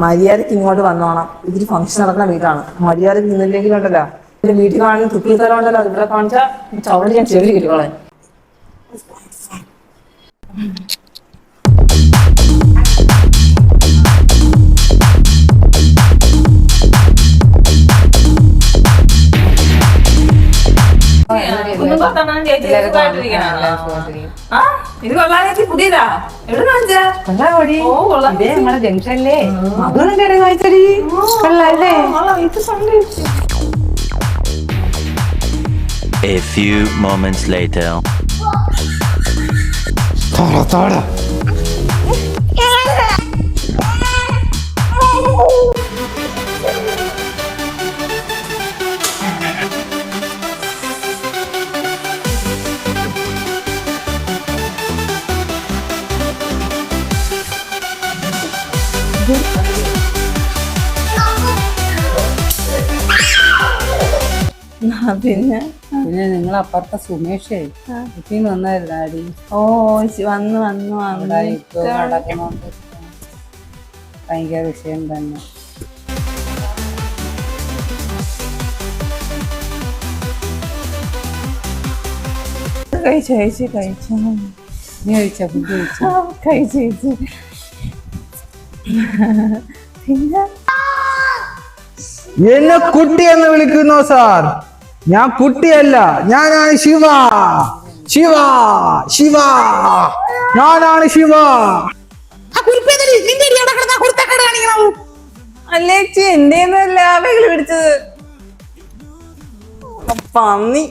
മര്യാദക്ക് ഇങ്ങോട്ട് വന്നോണം. ഇതിന് ഫംഗ്ഷൻ നടക്കുന്ന വീട്ടാണ്. മര്യാദക്ക് നിന്നില്ലെങ്കിലും ഉണ്ടല്ലോ പിന്നെ വീട്ടിൽ കാണുന്ന തൃപ്തിത്തരം ഉണ്ടല്ലോ അത് ഇവിടെ കാണിച്ചാൽ ചവിട്ടി ഞാൻ ചെവി കിട്ടുകളെ. ഇത് കൊള്ളാൻ പുതിയതാ എവിടെ കാണിച്ചാ നമ്മളെ ജംഗ്ഷനിലെ മകളെ കാണിച്ചടി കൊള്ളാല്ലേ. A few moments later. പിന്നെ പിന്നെ നിങ്ങൾ അപ്പുറത്തെ സുമേഷേ കുട്ടീന് വന്നായിരുന്നു അടി. ഓ വന്നു വന്നു വന്നു ഇപ്പൊ നടക്കുന്നോണ്ട് ഭയങ്കര വിഷയം തന്നെ. കഴിച്ചു കഴിച്ചു കഴിച്ചു നീ കഴിച്ച ഫുഡ് കഴിച്ച കഴിച്ചു കഴിച്ചു. പിന്നെ എന്നെ കുട്ടിയെന്ന് വിളിക്കുന്നു സാർ. ഞാൻ കുട്ടിയല്ല, ഞാനാണ് ശിവ. ശിവ ശിവ ഞാനാണ് ശിവ. അല്ലേച്ചി എന്റെയൊന്നുമല്ല വെകളി പിടിച്ചത്. പന്നി